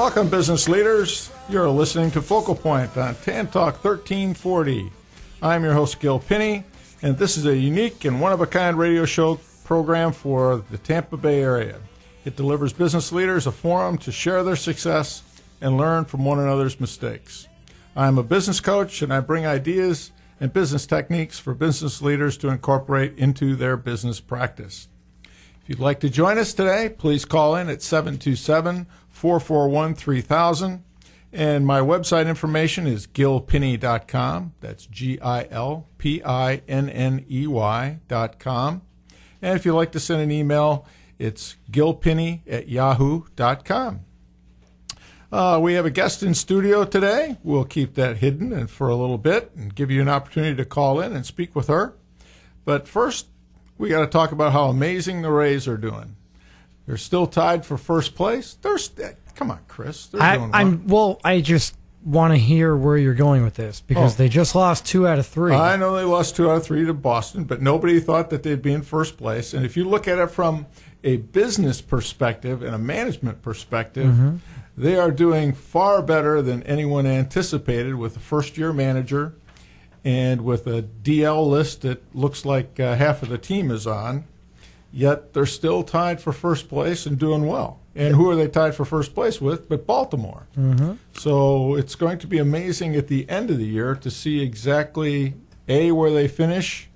Welcome, business leaders. You're listening to Focal Point on Tan Talk 1340. I'm your host, Gil Pinney, and this is a unique and one-of-a-kind radio show program for the Tampa Bay area. It delivers business leaders a forum to share their success and learn from one another's mistakes. I'm a business coach, and I bring ideas and business techniques for business leaders to incorporate into their business practice. If you'd like to join us today, please call in at 727-441-3000. And my website information is gilpinney.com. That's GILPINNEY.com. And if you'd like to send an email, it's gilpinney@yahoo.com. We have a guest in studio today. We'll keep that hidden and for a little bit and give you an opportunity to call in and speak with her. But first, we got to talk about how amazing the Rays are doing. They're still tied for first place. Come on, Chris. They're doing well. I just want to hear where you're going with this because they just lost 2 out of 3. I know they lost 2 out of 3 to Boston, but nobody thought that they'd be in first place. And if you look at it from a business perspective and a management perspective, they are doing far better than anyone anticipated with a first-year manager and with a DL list that looks like half of the team is on. Yet they're still tied for first place and doing well. And who are they tied for first place with but Baltimore? So it's going to be amazing at the end of the year to see exactly, A, where they finish,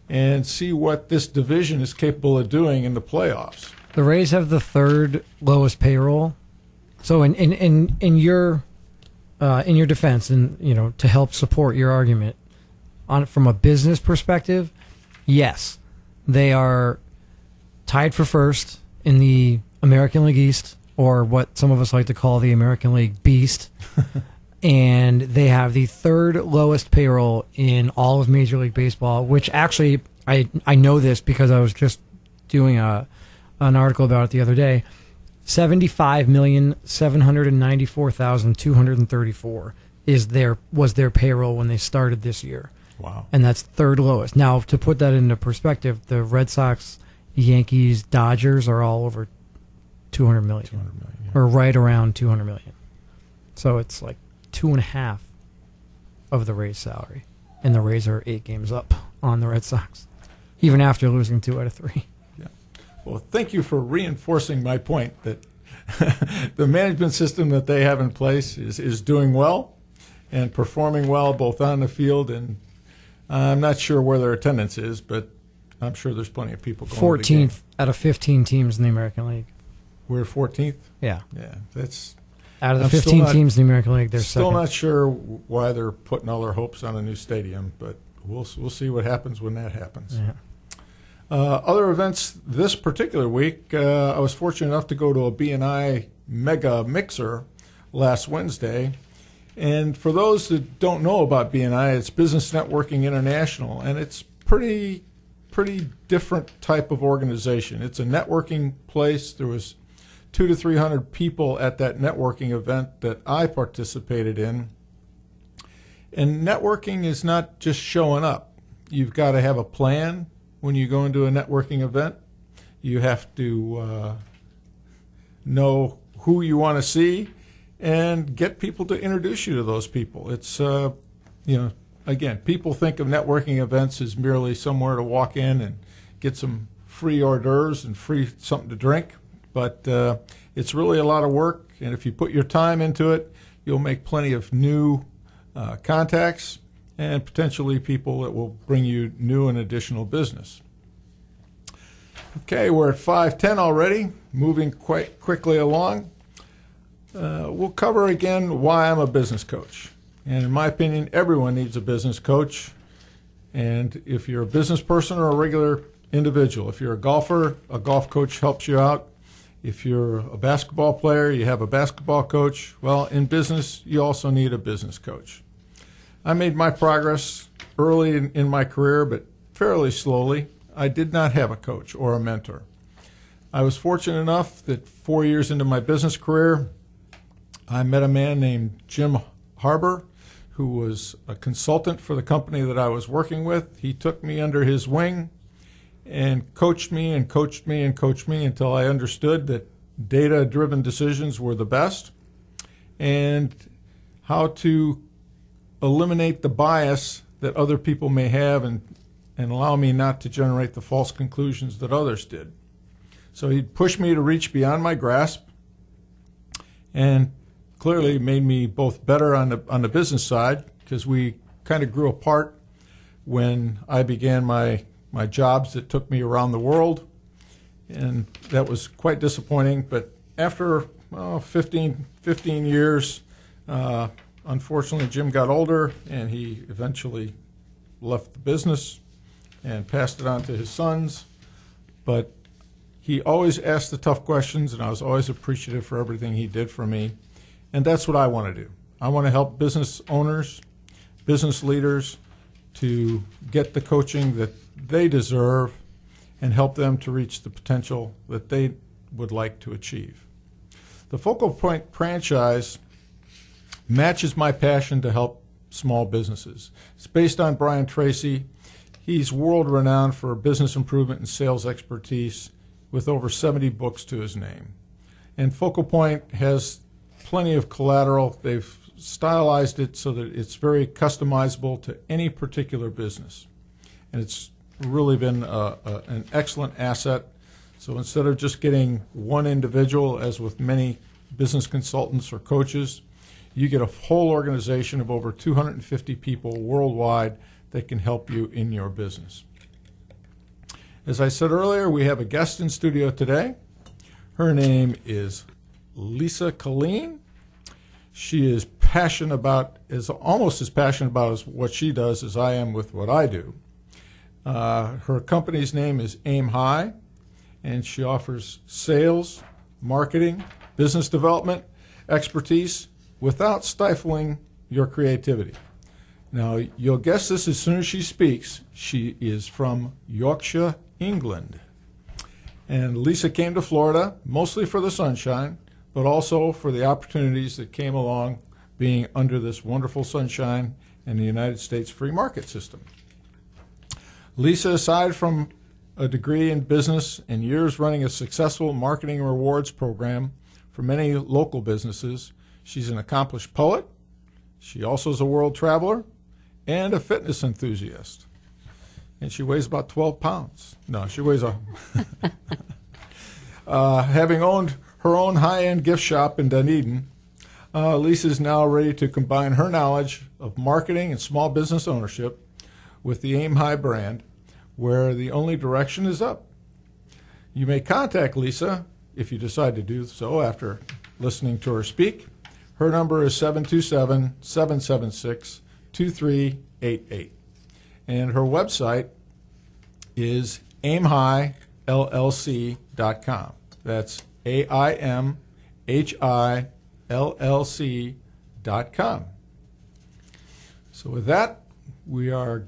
and see what this division is capable of doing in the playoffs. The Rays have the 3rd lowest payroll. So in your defense, and to help support your argument, from a business perspective, yes, they are tied for first in the American League East, or what some of us like to call the American League Beast, and they have the 3rd lowest payroll in all of Major League Baseball, which actually, I know this because I was just doing an article about it the other day. $75,794,234 was their payroll when they started this year. Wow. And that's 3rd lowest. Now, to put that into perspective, the Red Sox, Yankees, Dodgers are all over 200 million. 200 million, yeah. Or right around 200 million. So it's like 2.5 of the Rays' salary. And the Rays are 8 games up on the Red Sox, even after losing 2 out of 3. Yeah. Well, thank you for reinforcing my point that the management system that they have in place is doing well and performing well both on the field, and I'm not sure where their attendance is, but I'm sure there's plenty of people going 14th out of 15 teams in the American League. We're 14th? Yeah. Yeah, that's... Out of the 15 teams in the American League, they're still second. Not sure why they're putting all their hopes on a new stadium, but we'll see what happens when that happens. Yeah. Other events this particular week, I was fortunate enough to go to a B&I Mega Mixer last Wednesday. And for those that don't know about B&I, it's Business Networking International, and it's pretty different type of organization. It's a networking place. There was 200 to 300 people at that networking event that I participated in. And networking is not just showing up. You've got to have a plan when you go into a networking event. You have to know who you want to see and get people to introduce you to those people. It's, again, people think of networking events as merely somewhere to walk in and get some free hors d'oeuvres and free something to drink. But it's really a lot of work, and if you put your time into it, you'll make plenty of new contacts and potentially people that will bring you new and additional business. Okay, we're at 5:10 already, moving quite quickly along. We'll cover again why I'm a business coach. And in my opinion, everyone needs a business coach. And if you're a business person or a regular individual, if you're a golfer, a golf coach helps you out. If you're a basketball player, you have a basketball coach. Well, in business, you also need a business coach. I made my progress early in my career, but fairly slowly. I did not have a coach or a mentor. I was fortunate enough that 4 years into my business career, I met a man named Jim Harbour, who was a consultant for the company that I was working with. He took me under his wing and coached me and coached me and coached me until I understood that data-driven decisions were the best. and how to eliminate the bias that other people may have and allow me not to generate the false conclusions that others did. So he pushed me to reach beyond my grasp and clearly made me both better on the business side, because we kind of grew apart when I began my jobs that took me around the world, and that was quite disappointing. But after 15 years, unfortunately, Jim got older, and he eventually left the business and passed it on to his sons. But he always asked the tough questions, and I was always appreciative for everything he did for me. And that's what I want to do. I want to help business owners, business leaders, to get the coaching that they deserve and help them to reach the potential that they would like to achieve. The Focal Point franchise matches my passion to help small businesses. It's based on Brian Tracy. He's world-renowned for business improvement and sales expertise with over 70 books to his name. And Focal Point has plenty of collateral. They've stylized it so that it's very customizable to any particular business. And it's really been an excellent asset. So instead of just getting one individual, as with many business consultants or coaches, you get a whole organization of over 250 people worldwide that can help you in your business. As I said earlier, we have a guest in studio today. Her name is Lisa Killeen. She is almost as passionate about what she does as I am with what I do. Her company's name is AimHi, and she offers sales, marketing, business development, expertise without stifling your creativity. Now, you'll guess this as soon as she speaks. She is from Yorkshire, England. And Lisa came to Florida mostly for the sunshine, but also for the opportunities that came along being under this wonderful sunshine in the United States free market system. Lisa, aside from a degree in business and years running a successful marketing rewards program for many local businesses, she's an accomplished poet. She also is a world traveler and a fitness enthusiast. And she weighs about 12 pounds. No, she weighs having owned her own high-end gift shop in Dunedin, Lisa is now ready to combine her knowledge of marketing and small business ownership with the AimHi brand, where the only direction is up. You may contact Lisa if you decide to do so after listening to her speak. Her number is 727-776-2388. And her website is AimHiLLC.com. That's AimHiLLC.com. So with that, we are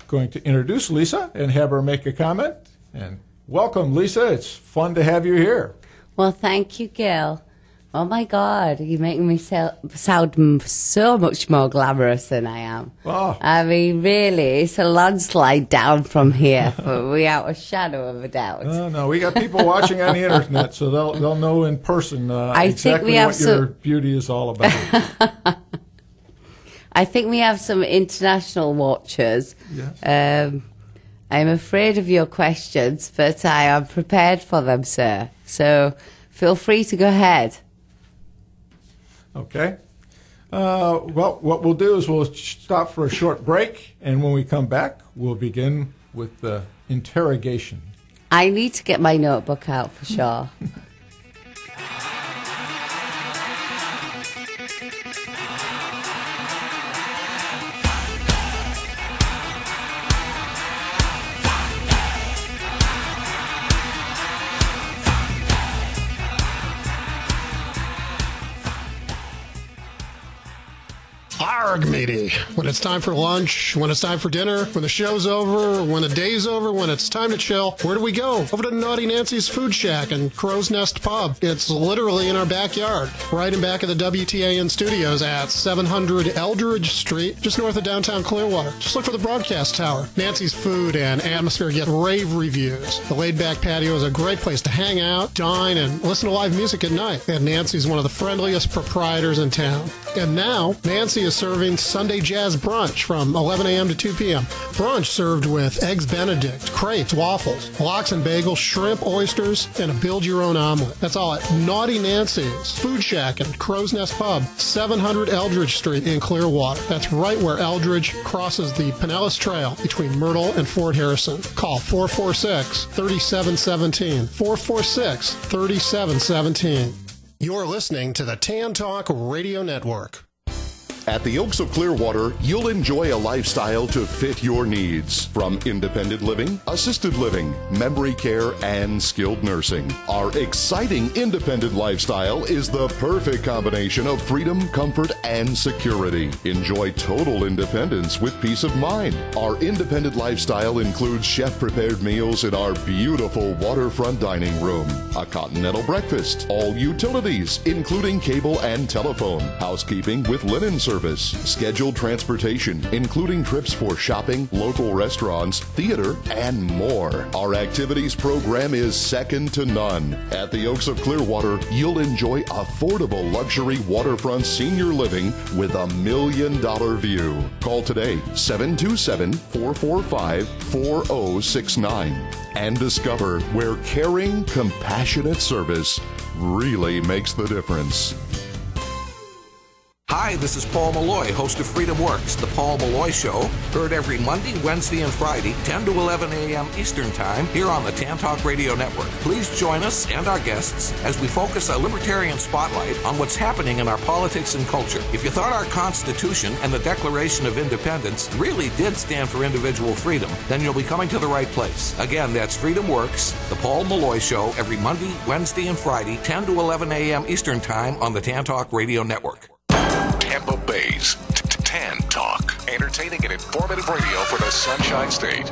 going to introduce Lisa and have her make a comment. And welcome, Lisa. It's fun to have you here. Well, thank you, Gil. Oh, my God. You're making me sound so much more glamorous than I am. Oh. I mean, really, it's a landslide down from here, without a shadow of a doubt. No, we got people watching on the internet, so they'll know in person exactly what your beauty is all about. I think we have some international watchers. Yes. I'm afraid of your questions, but I am prepared for them, sir. So feel free to go ahead. Okay. Well, what we'll do is we'll stop for a short break, and when we come back, we'll begin with the interrogation. I need to get my notebook out for sure. Arg me, lady. When it's time for lunch, when it's time for dinner, when the show's over, when the day's over, when it's time to chill, where do we go? Over to Naughty Nancy's Food Shack and Crow's Nest Pub. It's literally in our backyard, right in back of the WTAN studios at 700 Eldridge Street, just north of downtown Clearwater. Just look for the broadcast tower. Nancy's food and atmosphere get rave reviews. The laid-back patio is a great place to hang out, dine, and listen to live music at night. And Nancy's one of the friendliest proprietors in town. And now, Nancy is serving Sunday Jazz Brunch from 11 a.m. to 2 p.m. Brunch served with Eggs Benedict, crepes, waffles, lox and bagels, shrimp, oysters, and a build-your-own omelet. That's all at Naughty Nancy's Food Shack and Crow's Nest Pub, 700 Eldridge Street in Clearwater. That's right where Eldridge crosses the Pinellas Trail between Myrtle and Fort Harrison. Call 446-3717. 446-3717. You're listening to the Tan Talk Radio Network. At the Oaks of Clearwater, you'll enjoy a lifestyle to fit your needs. From independent living, assisted living, memory care, and skilled nursing. Our exciting independent lifestyle is the perfect combination of freedom, comfort, and security. Enjoy total independence with peace of mind. Our independent lifestyle includes chef-prepared meals in our beautiful waterfront dining room, a continental breakfast, all utilities, including cable and telephone, housekeeping with linen service, scheduled transportation, including trips for shopping, local restaurants, theater, and more. Our activities program is second to none. At the Oaks of Clearwater, you'll enjoy affordable luxury waterfront senior living with $1 million view. Call today, 727-445-4069, and discover where caring, compassionate service really makes the difference. Hi, this is Paul Malloy, host of Freedom Works, the Paul Malloy Show, heard every Monday, Wednesday, and Friday, 10 to 11 a.m. Eastern Time, here on the Tan Talk Radio Network. Please join us and our guests as we focus a libertarian spotlight on what's happening in our politics and culture. If you thought our Constitution and the Declaration of Independence really did stand for individual freedom, then you'll be coming to the right place. Again, that's Freedom Works, the Paul Malloy Show, every Monday, Wednesday, and Friday, 10 to 11 a.m. Eastern Time on the Tan Talk Radio Network. Tampa Bay's Tan Talk. Entertaining and informative radio for the Sunshine State.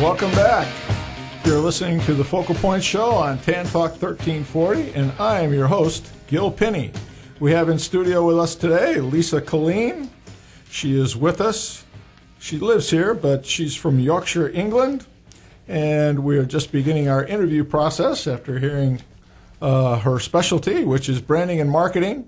Welcome back. You're listening to the Focal Point Show on Tan Talk 1340, and I am your host, Gil Pinney. We have in studio with us today Lisa Killeen. She is with us. She lives here, but she's from Yorkshire, England, and we are just beginning our interview process after hearing her specialty, which is branding and marketing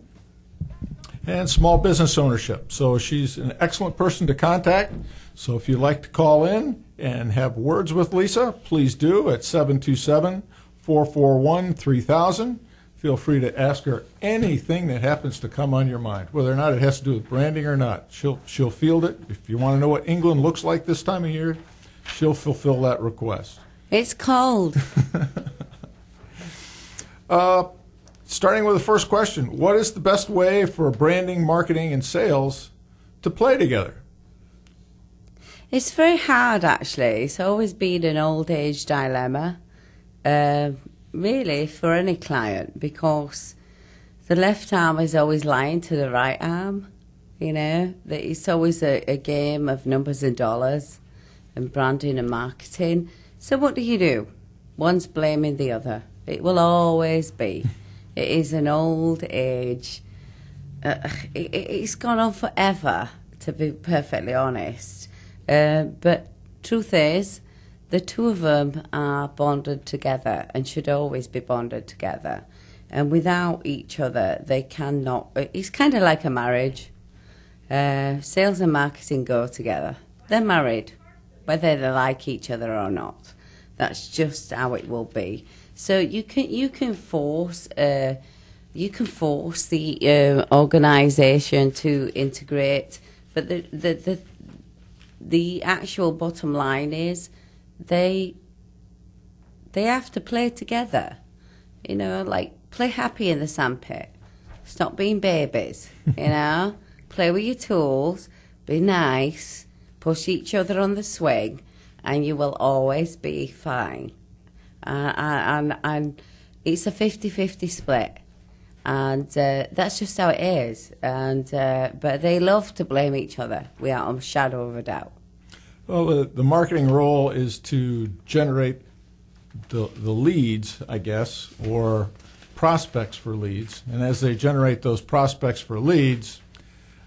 and small business ownership. So she's an excellent person to contact. So if you'd like to call in and have words with Lisa, please do at 727-441-3000. Feel free to ask her anything that happens to come on your mind, whether or not it has to do with branding or not. She'll field it. If you want to know what England looks like this time of year, she'll fulfill that request. It's cold. Starting with the first question, what is the best way for branding, marketing, and sales to play together? It's very hard, actually. It's always been an old age dilemma, really, for any client, because the left arm is always lying to the right arm. You know, it's always a game of numbers and dollars and branding and marketing. So what do? One's blaming the other. It will always be. It is an old age. It's gone on forever, to be perfectly honest. But truth is, the two of them are bonded together and should always be bonded together. And without each other, they cannot. It's kind of like a marriage. Sales and marketing go together. They're married, whether they like each other or not. That's just how it will be. So you can force the organisation to integrate, but the actual bottom line is they have to play together. You know, like, play happy in the sandpit. Stop being babies, you know. Play with your tools, be nice, push each other on the swing, and you will always be fine. And it's a 50-50 split. And that's just how it is. And but they love to blame each other, without a shadow of a doubt. Well, the marketing role is to generate the leads, I guess, or prospects for leads. And as they generate those prospects for leads,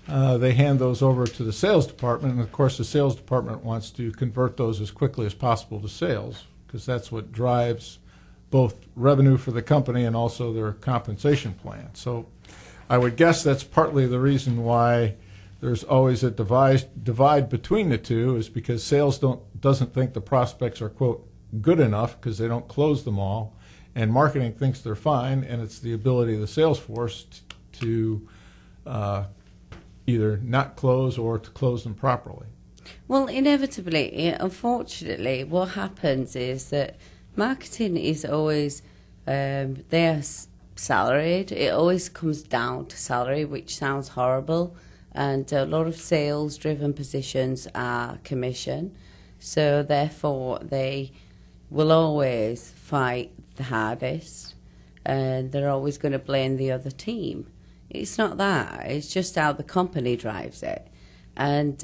they hand those over to the sales department. And, of course, the sales department wants to convert those as quickly as possible to sales, because that's what drives both revenue for the company and also their compensation plan. So I would guess that's partly the reason why there's always a divide between the two, is because sales doesn't think the prospects are, quote, good enough because they don't close them all, and marketing thinks they're fine, and it's the ability of the sales force to either not close or to close them properly. Well, inevitably, unfortunately, what happens is that marketing is always, they're salaried. It always comes down to salary, which sounds horrible. And a lot of sales-driven positions are commission. So therefore, they will always fight the hardest. And they're always going to blame the other team. It's not that. It's just how the company drives it. And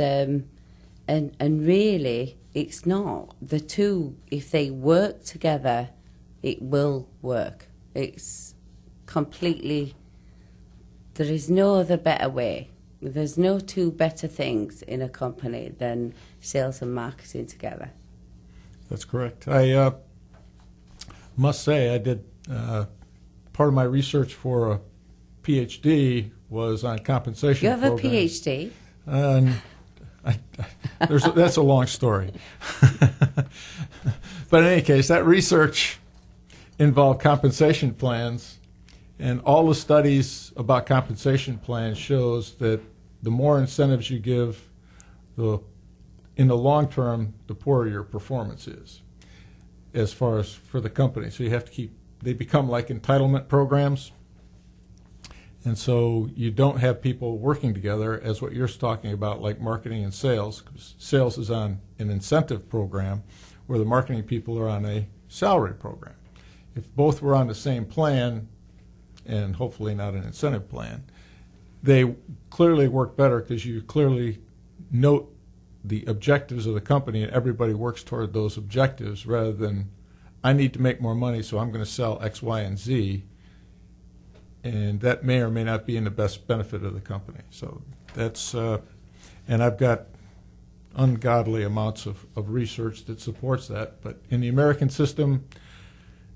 really, it's not. The two, if they work together, it will work. It's completely, there is no other better way. There's no two better things in a company than sales and marketing together. That's correct. I must say I did, part of my research for a PhD was on compensation programs. You have a PhD? That's a long story. But in any case, that research involved compensation plans, and all the studies about compensation plans shows that the more incentives you give, in the long term, the poorer your performance is, as far as for the company. So you have to they become like entitlement programs. And so you don't have people working together as what you're talking about, like marketing and sales. Sales is on an incentive program where the marketing people are on a salary program. If both were on the same plan, and hopefully not an incentive plan, they clearly work better because you clearly note the objectives of the company and everybody works toward those objectives, rather than I need to make more money so I'm going to sell X, Y, and Z. And that may or may not be in the best benefit of the company. So that's, and I've got ungodly amounts of research that supports that. But in the American system,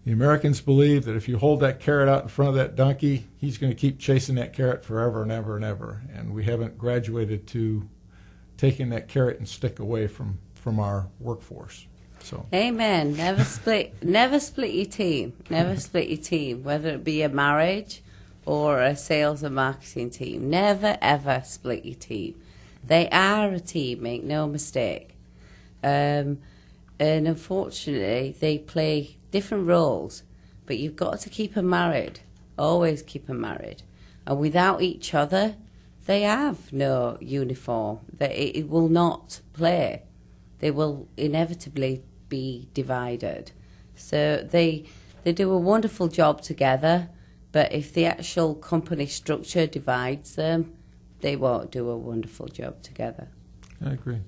the Americans believe that if you hold that carrot out in front of that donkey, he's going to keep chasing that carrot forever and ever and ever. And we haven't graduated to taking that carrot and stick away from our workforce. So. Amen. Never split your team. Never split your team, whether it be a marriage or a sales and marketing team. Never, ever split your team. They are a team, make no mistake. And unfortunately, they play different roles, but you've got to keep them married. Always keep them married. And without each other, they have no uniform. It will not play. They will inevitably be divided. So they do a wonderful job together, but if the actual company structure divides them, they won't do a wonderful job together. I agree.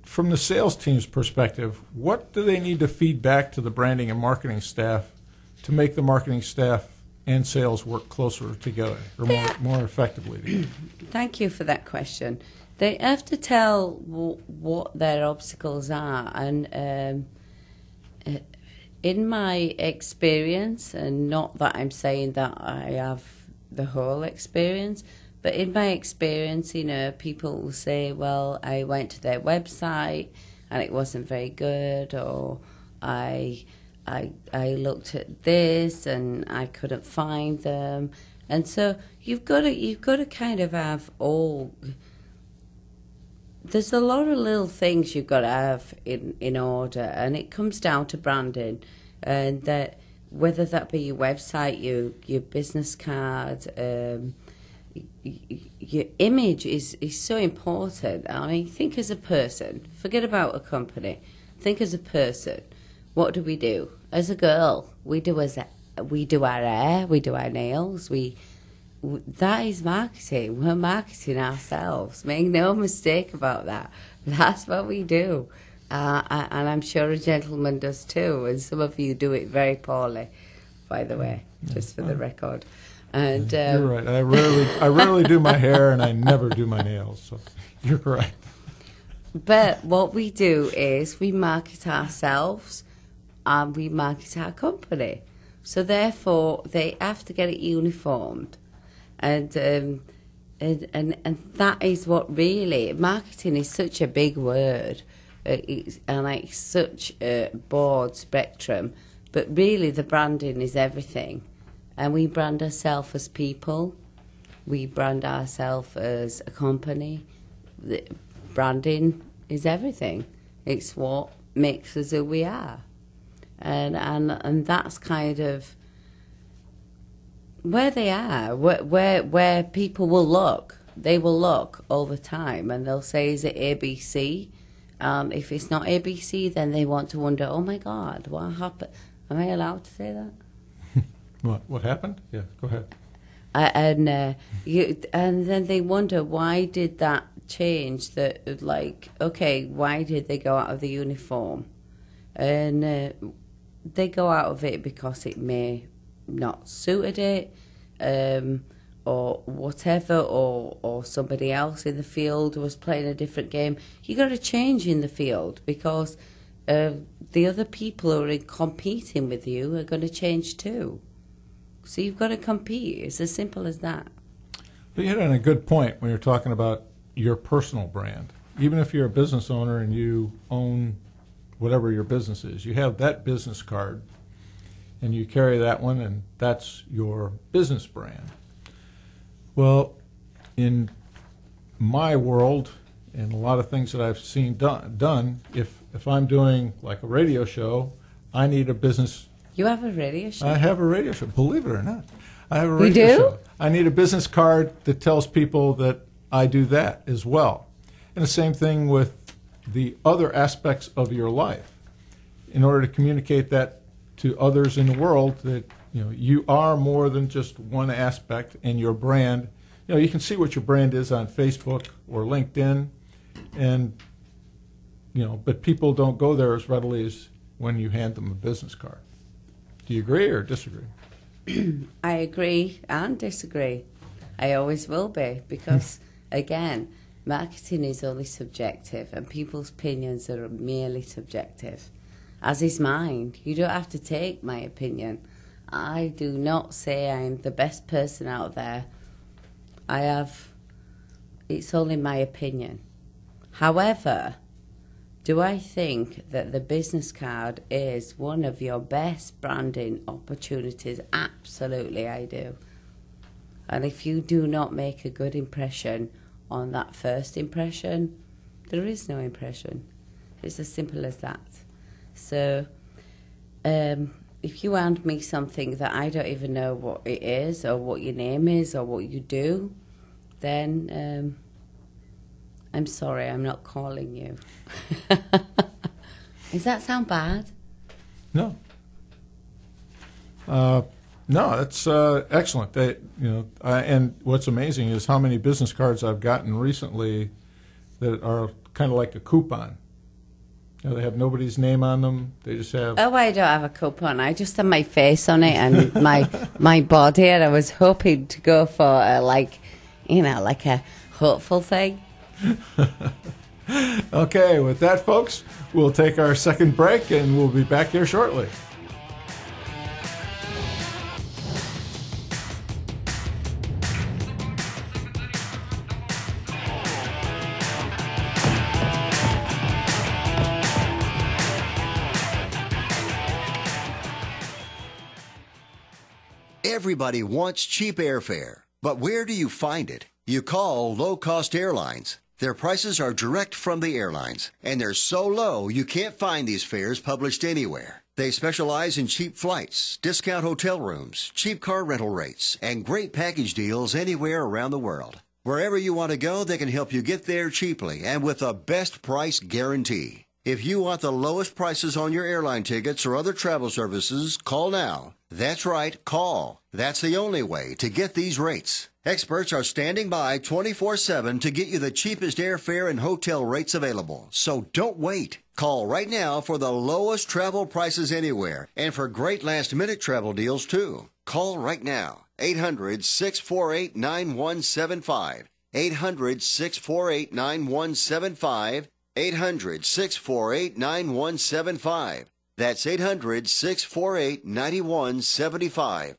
From the sales team's perspective, what do they need to feed back to the branding and marketing staff to make the marketing staff and sales work closer together, or more effectively together? Thank you for that question. They have to tell what their obstacles are, and in my experience, and not that I'm saying that I have the whole experience, but in my experience, people will say, well, I went to their website and it wasn't very good, or I looked at this and I couldn't find them. And so you've got to kind of have all. There's a lot of little things you've got to have in order, and it comes down to branding, and that whether that be your website, your business card, your image is so important. I mean, think as a person. Forget about a company. Think as a person. What do? As a girl, we do our hair, we do our nails. That is marketing. We're marketing ourselves. Make no mistake about that. That's what we do. And I'm sure a gentleman does too. And some of you do it very poorly, by the way, just for the record. And you're right. I rarely do my hair, and I never do my nails. So you're correct. But what we do is we market ourselves and we market our company. So therefore, they have to get it uniformed, and that is what really marketing is such a big word, and like such a broad spectrum. But really, the branding is everything. And we brand ourselves as people. We brand ourselves as a company. The branding is everything. It's what makes us who we are. And that's kind of where they are, where people will look. They will look all the time and they'll say, is it ABC? If it's not ABC, then they want to wonder, oh my God, what happened? Am I allowed to say that? What happened? Yeah, go ahead. And then they wonder, why did that change? That, like, okay, why did they go out of the uniform? And they go out of it because it may not suited it, or whatever, or somebody else in the field was playing a different game. You got to change in the field because the other people who are competing with you are going to change too. So you've got to compete. It's as simple as that. But you hit on a good point when you're talking about your personal brand. Even if you're a business owner and you own whatever your business is, you have that business card and you carry that one, and that's your business brand. Well, in my world and a lot of things that I've seen done, if I'm doing like a radio show, I need a business. You have a radio show? I have a radio show. Believe it or not, I have a radio show. I need a business card that tells people that I do that as well. And the same thing with the other aspects of your life. In order to communicate that to others in the world, that you are more than just one aspect, and your brand. You can see what your brand is on Facebook or LinkedIn, and but people don't go there as readily as when you hand them a business card. Do you agree or disagree? I agree and disagree. I always will be, because, again, marketing is only subjective and people's opinions are merely subjective, as is mine. You don't have to take my opinion. I do not say I'm the best person out there. It's only my opinion. However, do I think that the business card is one of your best branding opportunities? Absolutely, I do. And if you do not make a good impression on that first impression, there is no impression. It's as simple as that. So, if you hand me something that I don't even know what it is, or what your name is, or what you do, then I'm sorry, I'm not calling you. Does that sound bad? No. No, that's excellent. And what's amazing is how many business cards I've gotten recently that are kind of like a coupon. They have nobody's name on them. They just have... Oh, I don't have a coupon. I just have my face on it and my body, and I was hoping to go for like a hopeful thing. Okay, with that, folks, we'll take our second break, and we'll be back here shortly. Everybody wants cheap airfare, but where do you find it? You call low-cost airlines. Their prices are direct from the airlines, and they're so low you can't find these fares published anywhere. They specialize in cheap flights, discount hotel rooms, cheap car rental rates, and great package deals anywhere around the world. Wherever you want to go, they can help you get there cheaply and with a best price guarantee. If you want the lowest prices on your airline tickets or other travel services, call now. That's right, call. That's the only way to get these rates. Experts are standing by 24/7 to get you the cheapest airfare and hotel rates available. So don't wait. Call right now for the lowest travel prices anywhere and for great last-minute travel deals, too. Call right now. 800-648-9175. 800-648-9175. 800-648-9175. That's 800-648-9175.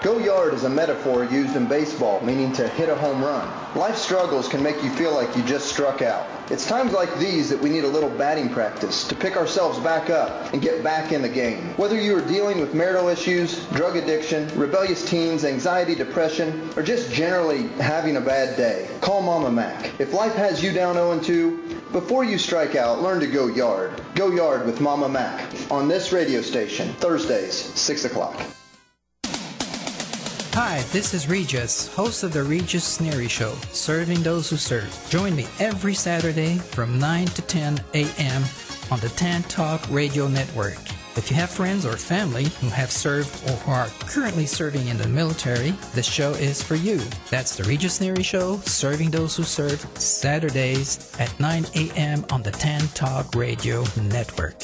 Go yard is a metaphor used in baseball, meaning to hit a home run. Life struggles can make you feel like you just struck out. It's times like these that we need a little batting practice to pick ourselves back up and get back in the game. Whether you are dealing with marital issues, drug addiction, rebellious teens, anxiety, depression, or just generally having a bad day, call Mama Mac. If life has you down 0-2, before you strike out, learn to go yard. Go yard with Mama Mac on this radio station, Thursdays, 6 o'clock. Hi, this is Regis, host of the Regis Sneery Show, serving those who serve. Join me every Saturday from 9 to 10 a.m. on the Tan Talk Radio Network. If you have friends or family who have served or who are currently serving in the military, this show is for you. That's the Regis Sneery Show, serving those who serve, Saturdays at 9 a.m. on the Tan Talk Radio Network.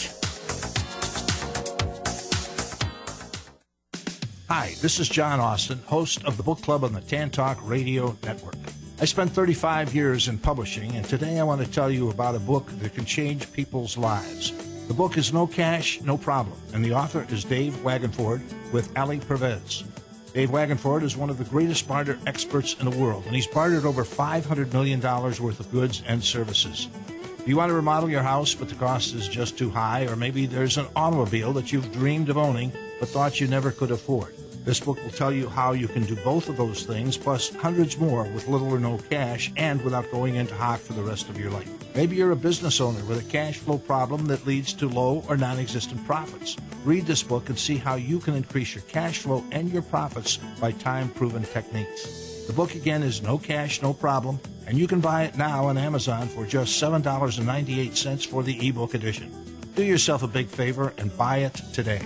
Hi, this is John Austin, host of the book club on the Tan Talk Radio Network. I spent 35 years in publishing, and today I want to tell you about a book that can change people's lives. The book is No Cash, No Problem, and the author is Dave Wagenford with Ali Pervez. Dave Wagenford is one of the greatest barter experts in the world, and he's bartered over $500 million worth of goods and services. Do you want to remodel your house, but the cost is just too high? Or maybe there's an automobile that you've dreamed of owning, but thought you never could afford. This book will tell you how you can do both of those things, plus hundreds more with little or no cash and without going into hock for the rest of your life. Maybe you're a business owner with a cash flow problem that leads to low or non-existent profits. Read this book and see how you can increase your cash flow and your profits by time-proven techniques. The book again is No Cash, No Problem, and you can buy it now on Amazon for just $7.98 for the ebook edition. Do yourself a big favor and buy it today.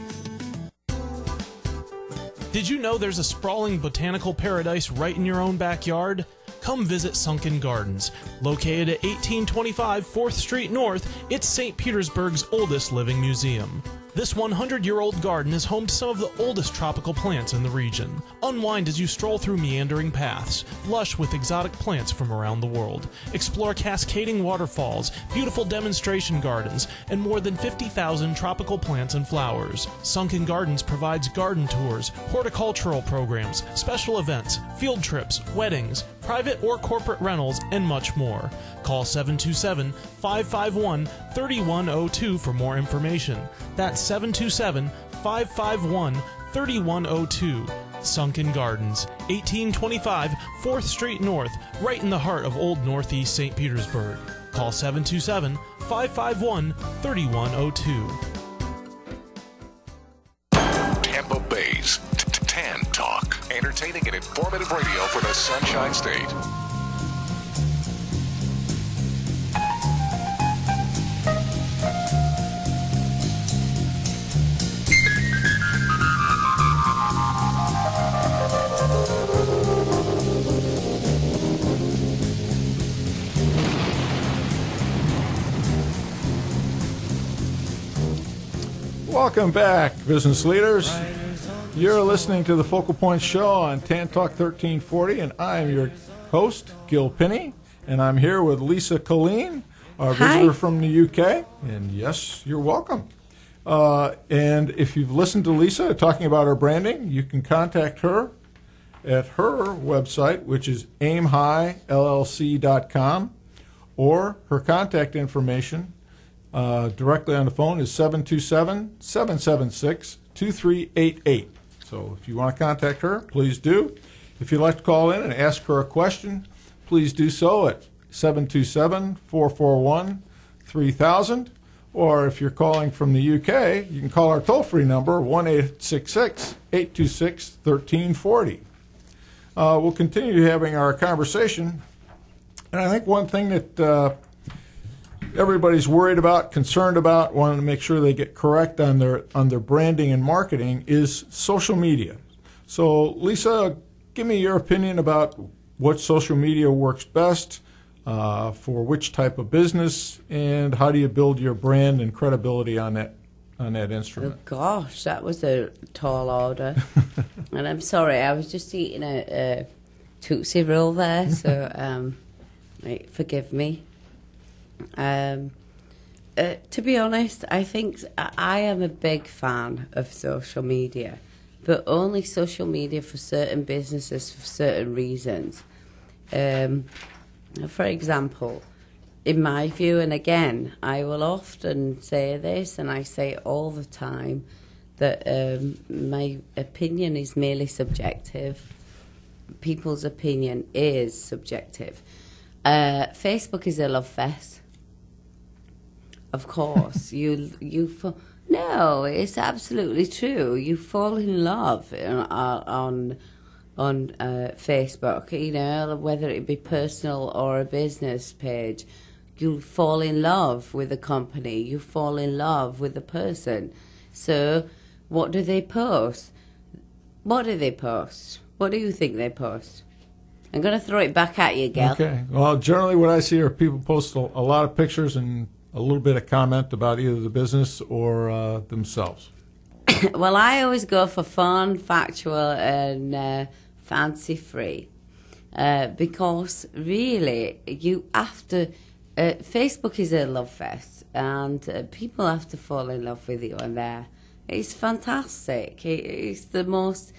Did you know there's a sprawling botanical paradise right in your own backyard? Come visit Sunken Gardens. Located at 1825 4th Street North, it's St. Petersburg's oldest living museum. This 100-year-old garden is home to some of the oldest tropical plants in the region. Unwind as you stroll through meandering paths, lush with exotic plants from around the world. Explore cascading waterfalls, beautiful demonstration gardens, and more than 50,000 tropical plants and flowers. Sunken Gardens provides garden tours, horticultural programs, special events, field trips, weddings, private or corporate rentals, and much more. Call 727-551-3102 for more information. That's 727-551-3102. Sunken Gardens, 1825 4th Street North, right in the heart of Old Northeast St. Petersburg. Call 727-551-3102. Tampa Bay's Tan Talk. Entertaining and informative radio for the Sunshine State. Welcome back, business leaders. You're listening to the Focal Point Show on Tan Talk 1340, and I'm your host, Gil Pinney, and I'm here with Lisa Killeen, our visitor from the UK. And yes, you're welcome. And if you've listened to Lisa talking about her branding, you can contact her at her website, which is AimHiLLC.com, or her contact information directly on the phone is 727-776-2388. So if you want to contact her, please do. If you'd like to call in and ask her a question, please do so at 727-441-3000, Or if you're calling from the UK, you can call our toll-free number, 1-866-826-1340. We'll continue having our conversation. And I think one thing that everybody's worried about, concerned about, wanting to make sure they get correct on their branding and marketing is social media. So, Lisa, give me your opinion about what social media works best for which type of business, and how do you build your brand and credibility on that instrument? Oh gosh, that was a tall order. And I'm sorry, I was just eating a Tootsie Roll there, so forgive me. To be honest, I think I am a big fan of social media, but only social media for certain businesses for certain reasons. For example, in my view, and again, I will often say this, and I say it all the time, that my opinion is merely subjective. People's opinion is subjective. Facebook is a love fest. Of course, no, it's absolutely true. You fall in love on Facebook, you know, whether it be personal or a business page. You fall in love with the company. You fall in love with the person. So, what do they post? What do they post? What do you think they post? I'm going to throw it back at you, Gail. Okay. Well, generally what I see are people post a lot of pictures and a little bit of comment about either the business or themselves. Well, I always go for fun, factual, and fancy-free. Because really, you have to... Facebook is a love fest, and people have to fall in love with you on there. It's fantastic. It's the most...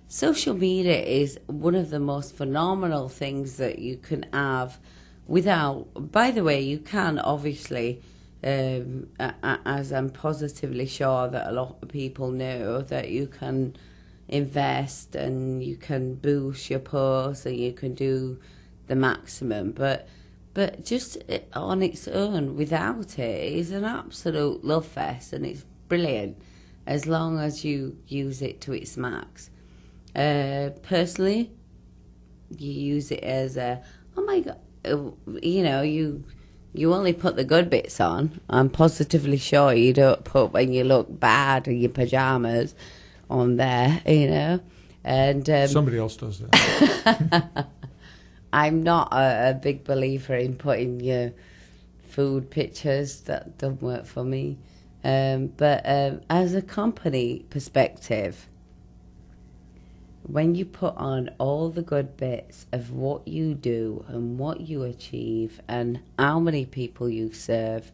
Social media is one of the most phenomenal things that you can have without... By the way, you can obviously, as I'm positively sure that a lot of people know, that you can invest and you can boost your posts and you can do the maximum. But just on its own, without it, is an absolute love fest, and it's brilliant as long as you use it to its max. Personally, you use it as a, oh my God, you know, you only put the good bits on. I'm positively sure you don't put when you look bad in your pajamas on there, you know. And somebody else does that. I'm not a big believer in putting your food pictures. That doesn't work for me. But as a company perspective, when you put on all the good bits of what you do and what you achieve and how many people you serve,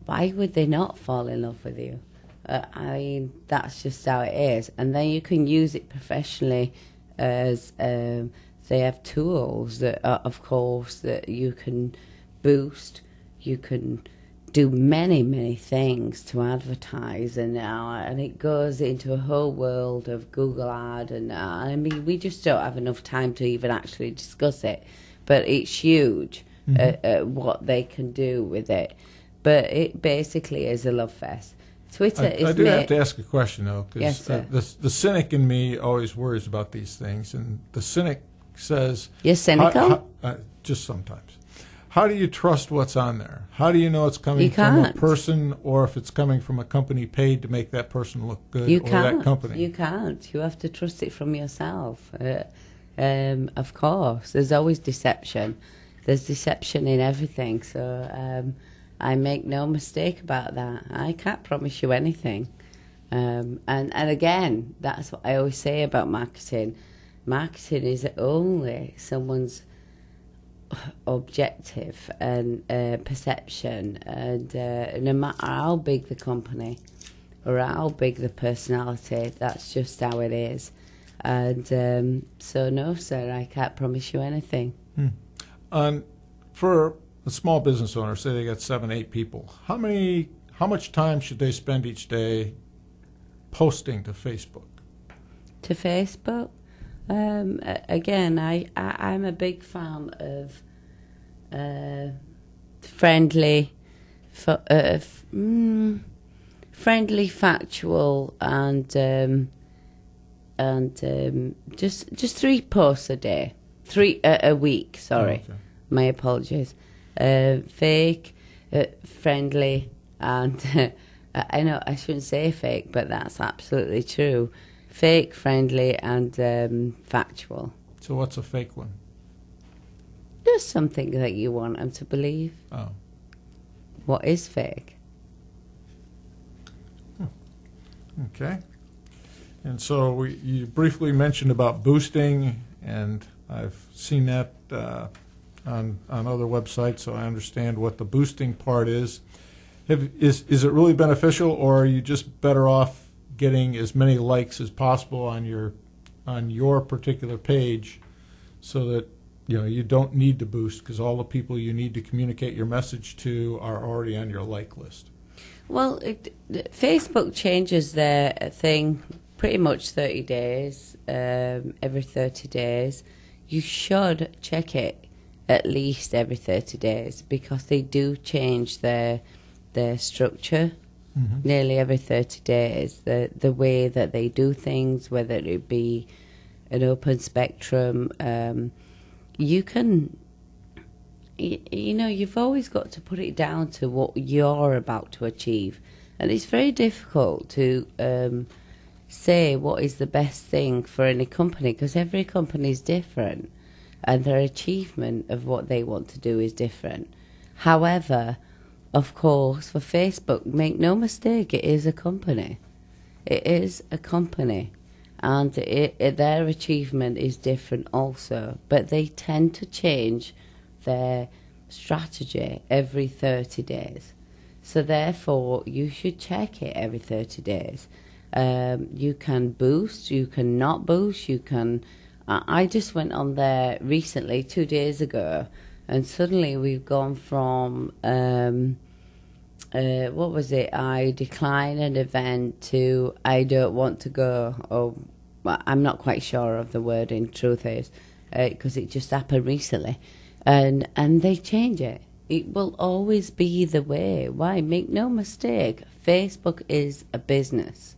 why would they not fall in love with you? I mean, that's just how it is. And then you can use it professionally as they have tools that, of course, that you can boost. You can do many, many things to advertise, and it goes into a whole world of Google Ad, and I mean, we just don't have enough time to even actually discuss it, but it's huge what they can do with it. But it basically is a love fest. Twitter is... I do have to ask a question, though, because yes, the cynic in me always worries about these things, and the cynic says... You're cynical? Just sometimes. How do you trust what's on there? How do you know it's coming from a person, or if it's coming from a company paid to make that person look good, or that company? You can't. You have to trust it from yourself. Of course. There's always deception. There's deception in everything. So I make no mistake about that. I can't promise you anything. And again, that's what I always say about marketing. Marketing is only someone's objective and perception, and no matter how big the company or how big the personality, that's just how it is. And so no, sir, I can't promise you anything. For a small business owner, say they got 7-8 people, how much time should they spend each day posting to Facebook? To Facebook? Again, I'm a big fan of friendly friendly, factual, and just 3 posts a day, 3 a week. Sorry, okay. My apologies. Fake, friendly, and I know I shouldn't say fake, but that's absolutely true. Fake, friendly, and factual. So what's a fake one? Just something that you want them to believe. Oh. What is fake? Okay. And so you briefly mentioned about boosting, and I've seen that on other websites, so I understand what the boosting part is. Is it really beneficial, or are you just better off getting as many likes as possible on your particular page, so that you don't need to boost because all the people you need to communicate your message to are already on your like list? Well, Facebook changes their thing pretty much 30 days, every 30 days. You should check it at least every 30 days because they do change their structure nearly every 30 days. The way that they do things, whether it be an open spectrum, you can, you've always got to put it down to what you're about to achieve. And it's very difficult to say what is the best thing for any company because every company is different and their achievement of what they want to do is different. However, of course, for Facebook, make no mistake, it is a company. It is a company. And their achievement is different also. But they tend to change their strategy every 30 days. So therefore, you should check it every 30 days. You can boost, you can not boost, you can... I just went on there recently, 2 days ago, and suddenly we've gone from... what was it? I decline an event to I don't want to go. Or well, I'm not quite sure of the word in truth is because it just happened recently, and they change it. It will always be the way. Why? Make no mistake. Facebook is a business.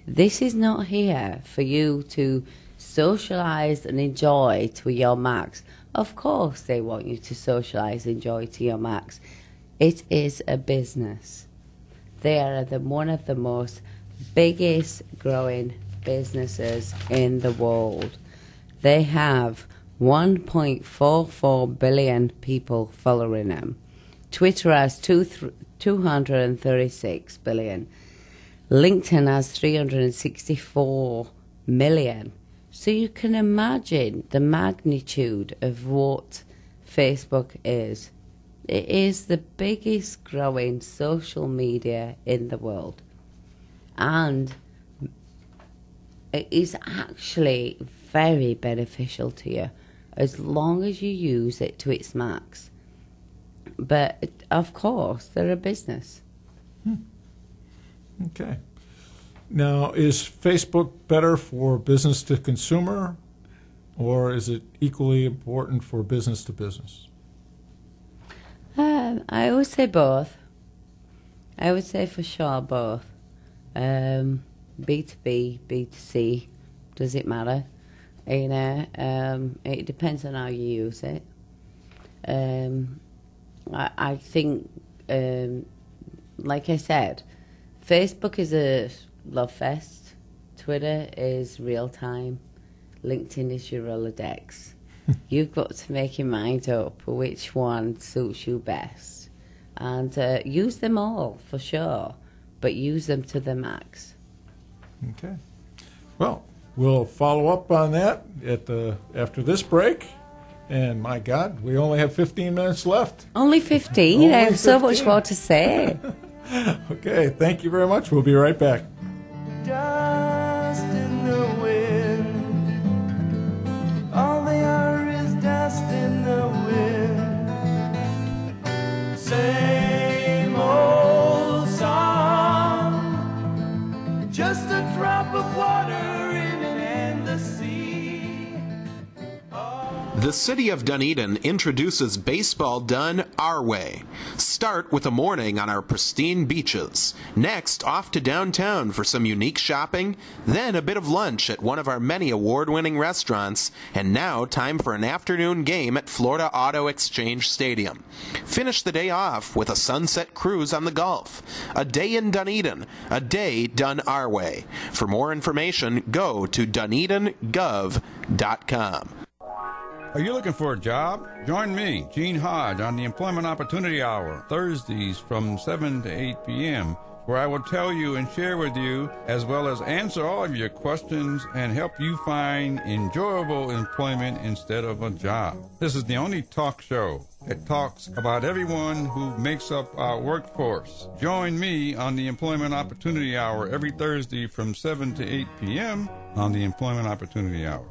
This is not here for you to socialise and enjoy to your max. Of course, they want you to socialise and enjoy to your max. It is a business. They are one of the most biggest growing businesses in the world. They have 1.44 billion people following them. Twitter has 236 billion. LinkedIn has 364 million. So you can imagine the magnitude of what Facebook is. It is the biggest growing social media in the world. And it is actually very beneficial to you as long as you use it to its max. But, of course, they're a business. Okay. Now, is Facebook better for business to consumer, or is it equally important for business to business? I would say both. I would say for sure both. B2B, B2C, does it matter? It depends on how you use it. I think, like I said, Facebook is a love fest. Twitter is real time. LinkedIn is your Rolodex. You've got to make your mind up which one suits you best. And use them all, for sure, but use them to the max. Okay. Well, we'll follow up on that after this break. And my God, we only have 15 minutes left. Only 15? I have so much more to say. Okay, thank you very much. We'll be right back. Dust in the wind. All they are is dust in the wind. Same old song. Just a drop of water in an endless sea. The city of Dunedin introduces baseball done our way. Start with a morning on our pristine beaches. Next, off to downtown for some unique shopping. Then a bit of lunch at one of our many award-winning restaurants. And now time for an afternoon game at Florida Auto Exchange Stadium. Finish the day off with a sunset cruise on the Gulf. A day in Dunedin. A day done our way. For more information, go to dunedingov.com. Are you looking for a job? Join me, Gene Hodge, on the Employment Opportunity Hour, Thursdays from 7 to 8 p.m., where I will tell you and share with you, as well as answer all of your questions and help you find enjoyable employment instead of a job. This is the only talk show that talks about everyone who makes up our workforce. Join me on the Employment Opportunity Hour every Thursday from 7 to 8 p.m. on the Employment Opportunity Hour.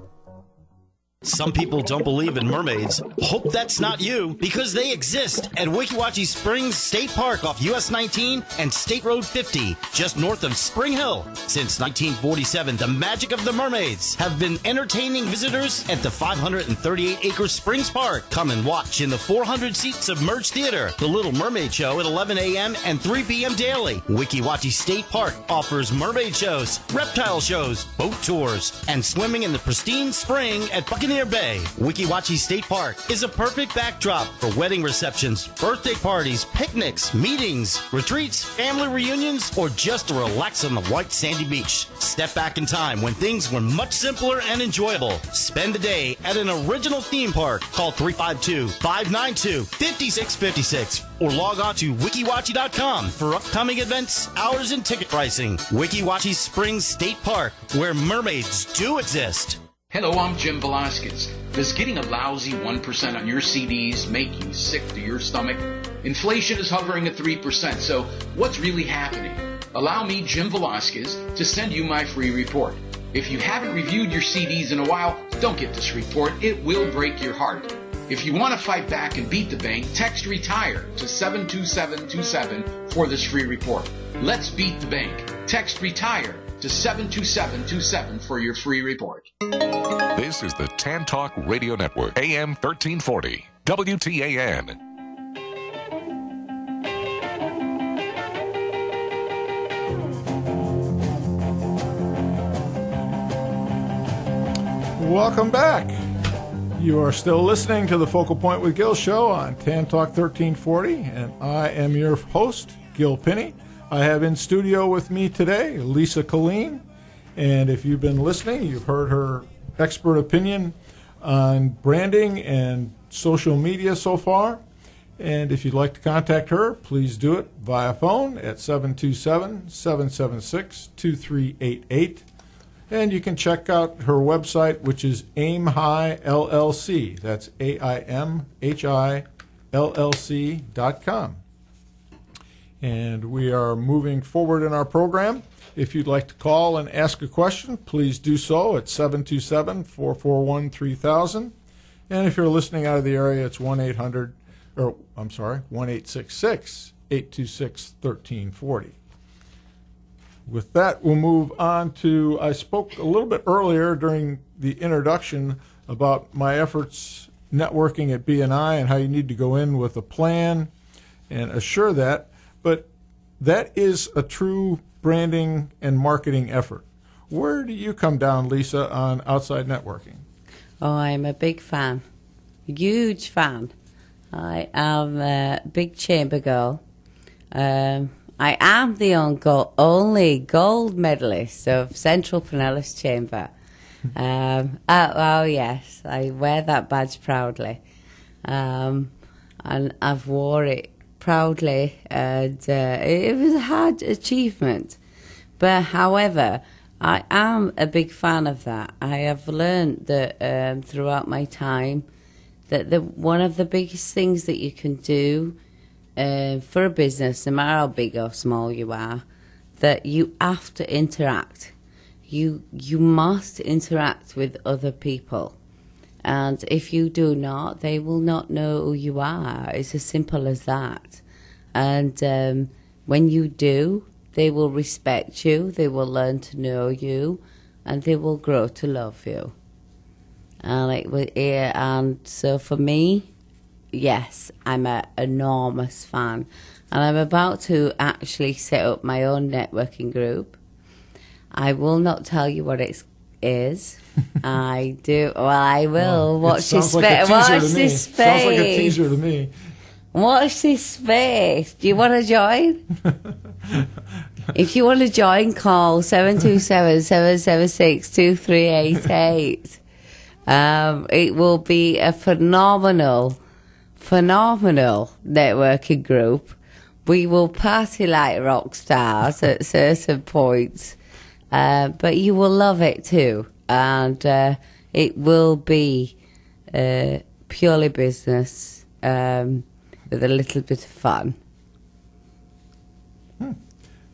Some people don't believe in mermaids. Hope that's not you, because they exist at Weeki Wachee Springs State Park off US 19 and State Road 50, just north of Spring Hill. Since 1947, the magic of the mermaids have been entertaining visitors at the 538-acre Springs Park. Come and watch in the 400-seat submerged theater, the Little Mermaid Show at 11 a.m. and 3 p.m. daily. Weeki Wachee State Park offers mermaid shows, reptile shows, boat tours, and swimming in the pristine spring at Buccaneer Bay. Weeki Wachee State Park is a perfect backdrop for wedding receptions, birthday parties, picnics, meetings, retreats, family reunions, or just to relax on the white sandy beach. Step back in time when things were much simpler and enjoyable. Spend the day at an original theme park. Call 352-592-5656 or log on to wikiwachee.com for upcoming events, hours, and ticket pricing. Weeki Wachee Springs State Park, where mermaids do exist. Hello, I'm Jim Velasquez. Does getting a lousy 1% on your CDs make you sick to your stomach? Inflation is hovering at 3%, so what's really happening? Allow me, Jim Velasquez, to send you my free report. If you haven't reviewed your CDs in a while, don't get this report. It will break your heart. If you want to fight back and beat the bank, text RETIRE to 72727 for this free report. Let's beat the bank. Text RETIRE to 72727 for your free report. This is the Tan Talk Radio Network, AM 1340, WTAN. Welcome back. You are still listening to the Focal Point with Gil show on Tan Talk 1340, and I am your host, Gil Pinney. I have in studio with me today Lisa Killeen, and if you've been listening, you've heard her expert opinion on branding and social media so far. And if you'd like to contact her, please do it via phone at 727-776-2388. And you can check out her website, which is AimHi LLC. That's AIMHI LLC.com. And we are moving forward in our program. If you'd like to call and ask a question, please do so at 727-441-3000. And if you're listening out of the area, it's 1-866-826-1340. With that, we'll move on to, I spoke a little bit earlier during the introduction about my efforts networking at BNI and how you need to go in with a plan and assure that. But that is a true branding and marketing effort. Where do you come down, Lisa, on outside networking? Oh, I'm a big fan, huge fan. I am a big chamber girl. I am the only gold medalist of Central Pinellas Chamber. Oh, yes, I wear that badge proudly. And I've wore it proudly, and it was a hard achievement. But however, I am a big fan of that. I have learned that throughout my time that one of the biggest things that you can do for a business, no matter how big or small you are, that you have to interact. You must interact with other people. And if you do not, they will not know who you are. It's as simple as that. And when you do, they will respect you, they will learn to know you, and they will grow to love you. And so for me, yes, I'm an enormous fan. And I'm about to actually set up my own networking group. I will not tell you what it is. I do. Well, I will. Watch this space. Watch this space. Sounds like a teaser to me. Watch this space. Do you want to join? If you want to join, call 727-776-2388. It will be a phenomenal networking group. We will party like rock stars at certain points, but you will love it too. And it will be purely business with a little bit of fun.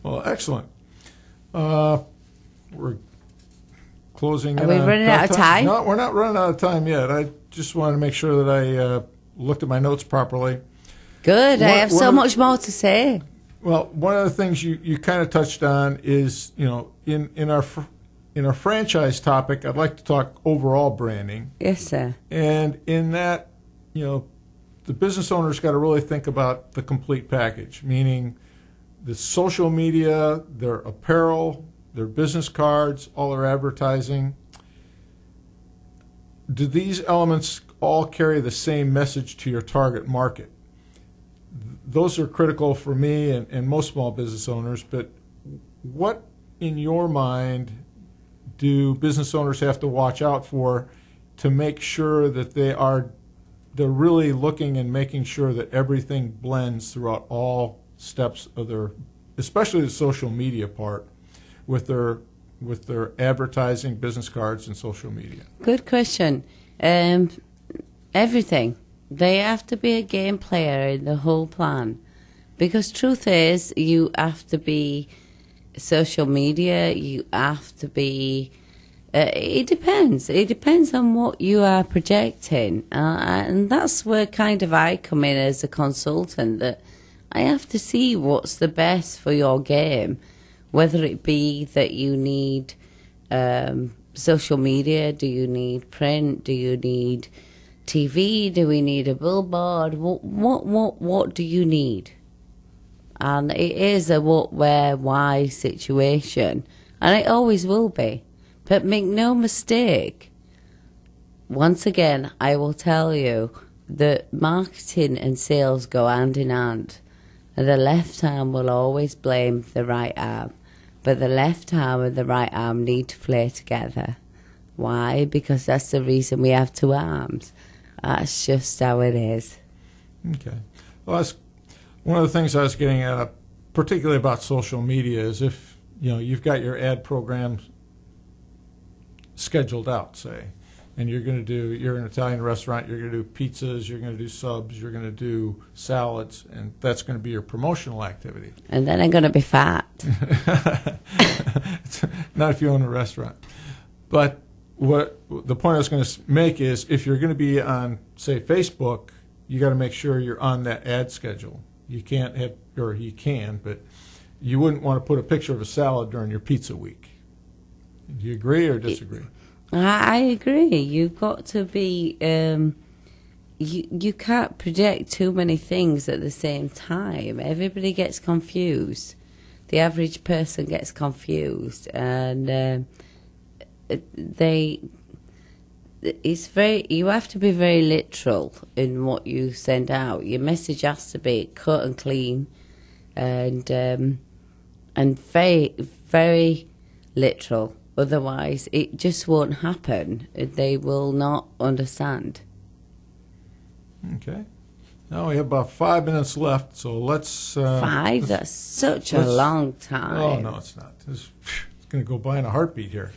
Well, excellent. We're closing. Are we running out of time? No, we're not running out of time yet. I just wanted to make sure that I looked at my notes properly. Good. I have so much more to say. Well, one of the things you kind of touched on is, in our franchise topic, I'd like to talk overall branding. Yes, sir. And in that, the business owner's got to really think about the complete package, meaning the social media, their apparel, their business cards, all their advertising. Do these elements all carry the same message to your target market? Those are critical for me and most small business owners, but what, in your mind, do business owners have to watch out for to make sure that they're really looking and making sure that everything blends throughout all steps of their, especially the social media part, with their advertising, business cards, and social media? Good question. Everything. They have to be a game player in the whole plan. Because truth is, you have to be social media, you have to be... it depends. It depends on what you are projecting. And that's where kind of I come in as a consultant, that I have to see what's the best for your game. Whether it be that you need social media, do you need print, do you need TV, do we need a billboard? What do you need? And it is a what, where, why situation, and it always will be. But make no mistake, once again, I will tell you that marketing and sales go hand in hand. And the left arm will always blame the right arm, but the left arm and the right arm need to play together. Why? Because that's the reason we have two arms. That's just how it is. Okay. Well, that's one of the things I was getting at, particularly about social media, is if you've got your ad programs scheduled out, say, and you're an Italian restaurant, you're going to do pizzas, you're going to do subs, you're going to do salads, and that's going to be your promotional activity. And then I'm going to be fat. Not if you own a restaurant. But what the point I was going to make is, if you're going to be on, say, Facebook, you got to make sure you're on that ad schedule. You can't have, or you can, but you wouldn't want to put a picture of a salad during your pizza week. Do you agree or disagree? I agree. You've got to be, you can't project too many things at the same time. Everybody gets confused. The average person gets confused, and you have to be very literal in what you send out. Your message has to be cut and clean, and very, very literal. Otherwise, it just won't happen. They will not understand. Okay. Now we have about 5 minutes left, so let's... Five? That's such a long time. Oh, no, it's not. It's going to go by in a heartbeat here.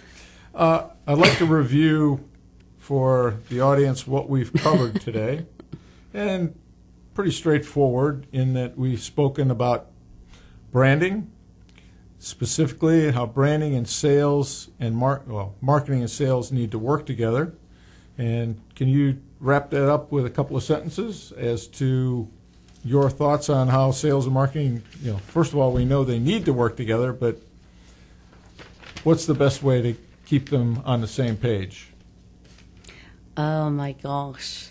I'd like to review for the audience what we've covered today. And pretty straightforward in that we've spoken about branding, specifically how branding and sales and marketing and sales need to work together. And can you wrap that up with a couple of sentences as to your thoughts on how sales and marketing, first of all, we know they need to work together, but what's the best way to keep them on the same page? Oh my gosh.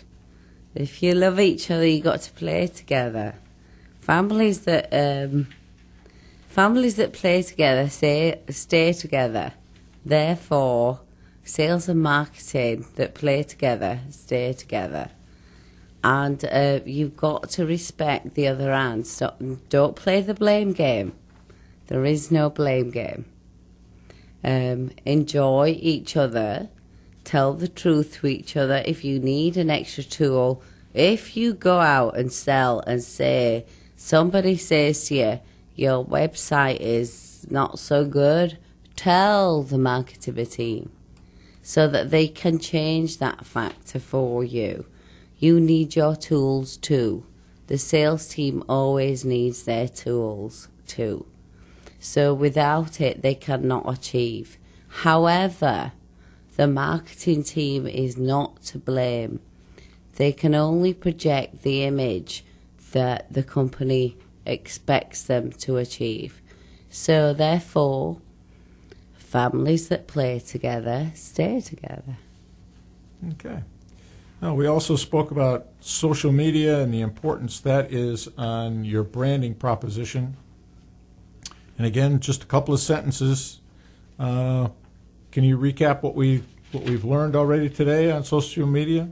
If you love each other, you got to play together. Families that play together stay together. Therefore, sales and marketing that play together stay together. And you've got to respect the other hand. So don't play the blame game. There is no blame game. Enjoy each other. Tell the truth to each other. If you need an extra tool, if you go out and sell and say, somebody says to you, your website is not so good, tell the marketing team so that they can change that factor for you. You need your tools too. The sales team always needs their tools too. So without it, they cannot achieve. However, the marketing team is not to blame. They can only project the image that the company expects them to achieve. So therefore, families that play together stay together. Okay. Now, we also spoke about social media and the importance that is on your branding proposition. And again, just a couple of sentences. Can you recap what we've learned already today on social media?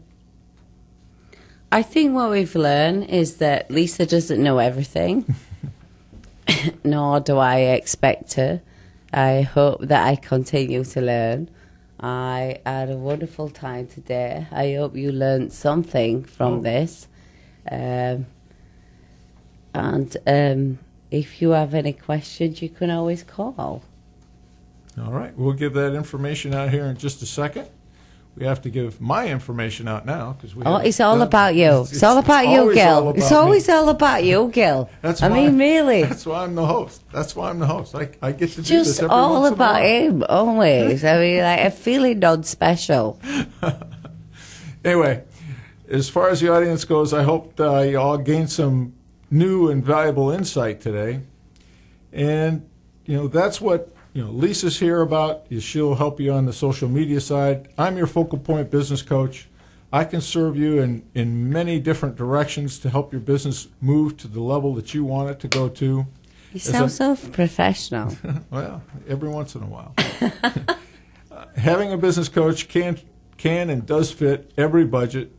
I think what we've learned is that Lisa doesn't know everything, nor do I expect to. I hope that I continue to learn. I had a wonderful time today. I hope you learned something from this. And if you have any questions, you can always call. All right. We'll give that information out here in just a second. We have to give my information out now because we. It's all about you. It's all about you, Gil. It's always all about you, Gil. Really. That's why I'm the host. I get to do just this every all once about in a while. him, always. I mean, like, I feel it non-special. Anyway, as far as the audience goes, I hope you all gained some new and valuable insight today. And, that's what Lisa's here about, is she'll help you on the social media side. I'm your focal point business coach. I can serve you in many different directions to help your business move to the level that you want it to go to. You sound so professional. Well, every once in a while. Having a business coach can and does fit every budget.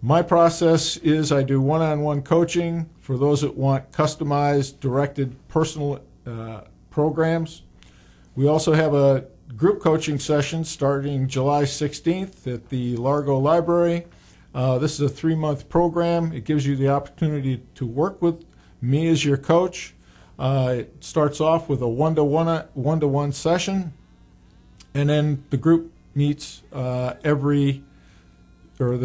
My process is I do one-on-one coaching for those that want customized, directed, personal programs. We also have a group coaching session starting July 16th at the Largo Library. This is a 3-month program. It gives you the opportunity to work with me as your coach. It starts off with a one-to-one session, and then the group meets the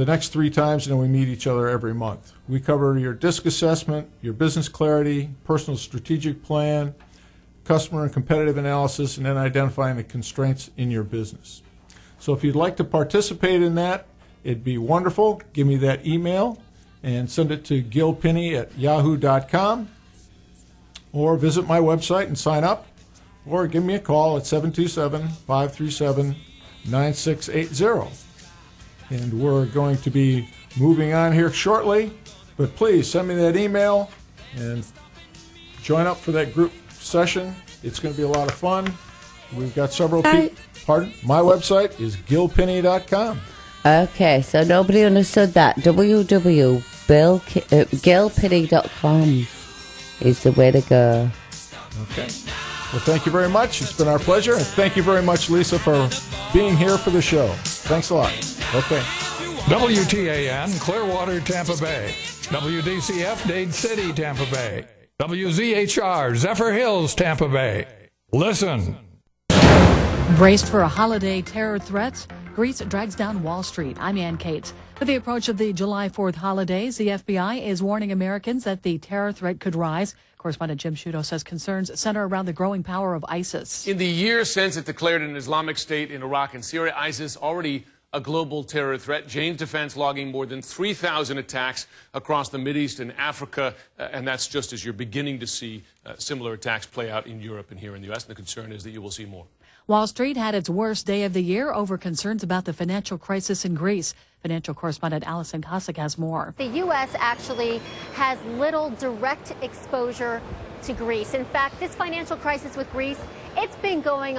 next 3 times, and then we meet each other every month. We cover your DISC assessment, your business clarity, personal strategic plan, customer and competitive analysis, and then identifying the constraints in your business. So if you'd like to participate in that, it'd be wonderful. Give me that email and send it to gilpinney@yahoo.com, or visit my website and sign up, or give me a call at 727-537-9680. And we're going to be moving on here shortly, but please send me that email and join up for that group session. It's going to be a lot of fun. We've got several people. Pardon? My website is gilpinney.com. Okay, so nobody understood that. www.gilpinney.com is the way to go. Okay. Well, thank you very much. It's been our pleasure. And thank you very much, Lisa, for being here for the show. Thanks a lot. Okay. WTAN, Clearwater, Tampa Bay. WDCF, Dade City, Tampa Bay. WZHR, Zephyr Hills, Tampa Bay. Listen. Braced for a holiday terror threats, Greece drags down Wall Street. I'm Ann Cates. With the approach of the July 4th holidays, the FBI is warning Americans that the terror threat could rise. Correspondent Jim Sciutto says concerns center around the growing power of ISIS. In the years since it declared an Islamic State in Iraq and Syria, ISIS already a global terror threat. Jane's Defense logging more than 3,000 attacks across the Mideast and Africa, and that's just as you're beginning to see similar attacks play out in Europe and here in the U.S., and the concern is that you will see more. Wall Street had its worst day of the year over concerns about the financial crisis in Greece. Financial correspondent Allison Cossack has more. The U.S. actually has little direct exposure to Greece. In fact, this financial crisis with Greece, it's been going on